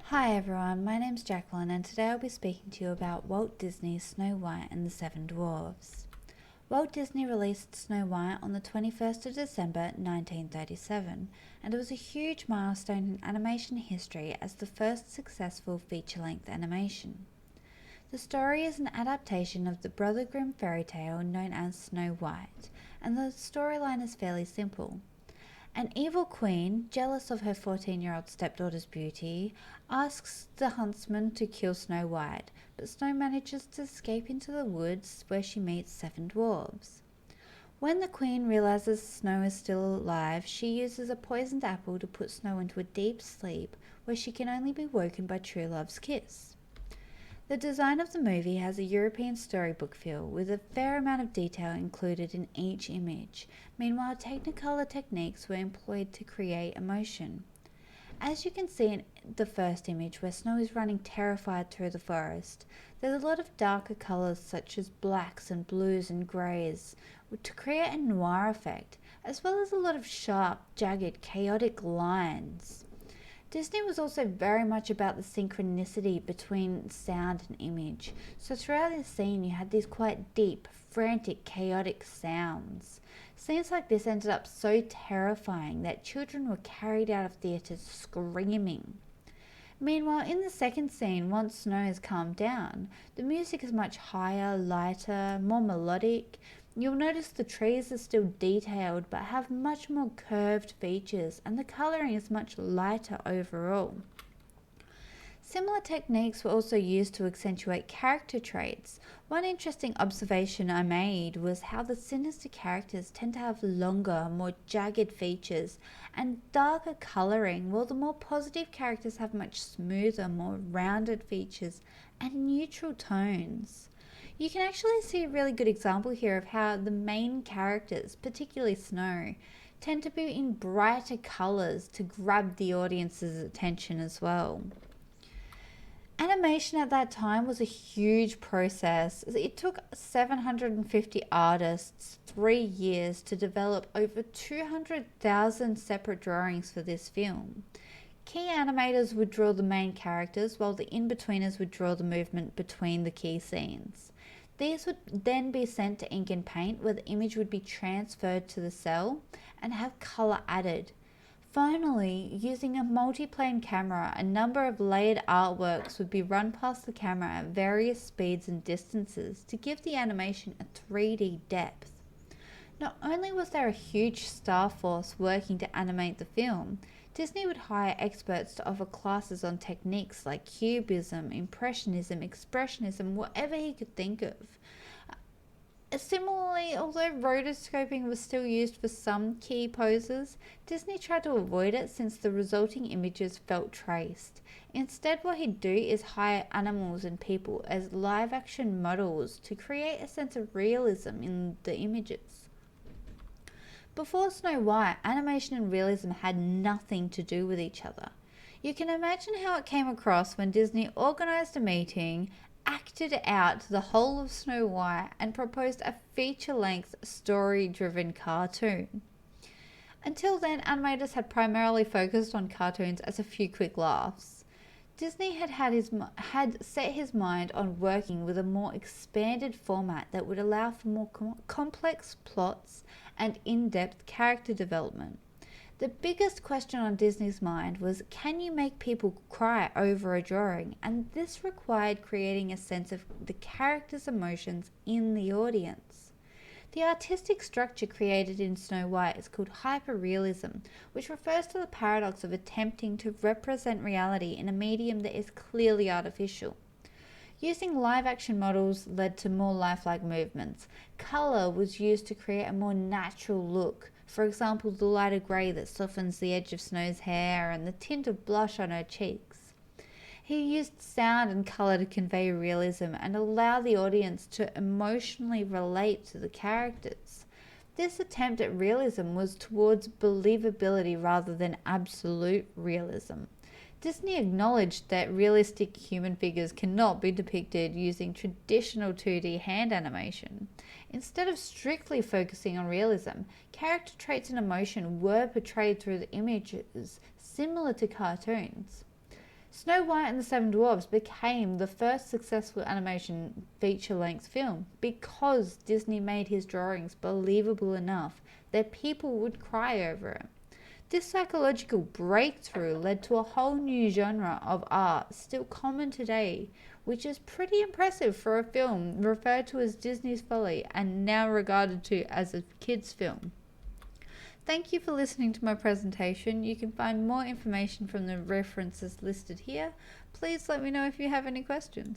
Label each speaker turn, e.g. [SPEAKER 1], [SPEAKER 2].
[SPEAKER 1] Hi everyone, my name's Jacqueline and today I'll be speaking to you about Walt Disney's Snow White and the Seven Dwarfs. Walt Disney released Snow White on the 21st of December 1937, and it was a huge milestone in animation history as the first successful feature-length animation. The story is an adaptation of the Brother Grimm fairy tale known as Snow White, and the storyline is fairly simple. An evil queen, jealous of her 14-year-old stepdaughter's beauty, asks the huntsman to kill Snow White, but Snow manages to escape into the woods where she meets seven dwarves. When the queen realizes Snow is still alive, she uses a poisoned apple to put Snow into a deep sleep where she can only be woken by true love's kiss. The design of the movie has a European storybook feel, with a fair amount of detail included in each image. Meanwhile, Technicolor techniques were employed to create emotion. As you can see in the first image, where Snow is running terrified through the forest, there's a lot of darker colours such as blacks and blues and greys to create a noir effect, as well as a lot of sharp, jagged, chaotic lines. Disney was also very much about the synchronicity between sound and image, so throughout the scene you had these quite deep, frantic, chaotic sounds. Scenes like this ended up so terrifying that children were carried out of theatres screaming. Meanwhile, in the second scene, once Snow has calmed down, the music is much higher, lighter, more melodic. You'll notice the trees are still detailed but have much more curved features, and the colouring is much lighter overall. Similar techniques were also used to accentuate character traits. One interesting observation I made was how the sinister characters tend to have longer, more jagged features and darker colouring, while the more positive characters have much smoother, more rounded features and neutral tones. You can actually see a really good example here of how the main characters, particularly Snow, tend to be in brighter colours to grab the audience's attention as well. Animation at that time was a huge process. It took 750 artists 3 years to develop over 200,000 separate drawings for this film. Key animators would draw the main characters, while the in-betweeners would draw the movement between the key scenes. These would then be sent to ink and paint, where the image would be transferred to the cell and have colour added. Finally, using a multi-plane camera, a number of layered artworks would be run past the camera at various speeds and distances to give the animation a 3D depth. Not only was there a huge staff force working to animate the film, Disney would hire experts to offer classes on techniques like cubism, impressionism, expressionism, whatever he could think of. Similarly, although rotoscoping was still used for some key poses, Disney tried to avoid it since the resulting images felt traced. Instead, what he'd do is hire animals and people as live-action models to create a sense of realism in the images. Before Snow White, animation and realism had nothing to do with each other. You can imagine how it came across when Disney organised a meeting, acted out the whole of Snow White, and proposed a feature-length, story-driven cartoon. Until then, animators had primarily focused on cartoons as a few quick laughs. Disney had set his mind on working with a more expanded format that would allow for more complex plots and in-depth character development. The biggest question on Disney's mind was, can you make people cry over a drawing? And this required creating a sense of the character's emotions in the audience. The artistic structure created in Snow White is called HyperRealism, which refers to the paradox of attempting to represent reality in a medium that is clearly artificial. Using live-action models led to more lifelike movements. Colour was used to create a more natural look. For example, the lighter grey that softens the edge of Snow's hair and the tint of blush on her cheeks. He used sound and colour to convey realism and allow the audience to emotionally relate to the characters. This attempt at realism was towards believability rather than absolute realism. Disney acknowledged that realistic human figures cannot be depicted using traditional 2D hand animation. Instead of strictly focusing on realism, character traits and emotion were portrayed through the images, similar to cartoons. Snow White and the Seven Dwarfs became the first successful animation feature-length film because Disney made his drawings believable enough that people would cry over it. This psychological breakthrough led to a whole new genre of art still common today, which is pretty impressive for a film referred to as Disney's folly and now regarded to as a kids' film. Thank you for listening to my presentation. You can find more information from the references listed here. Please let me know if you have any questions.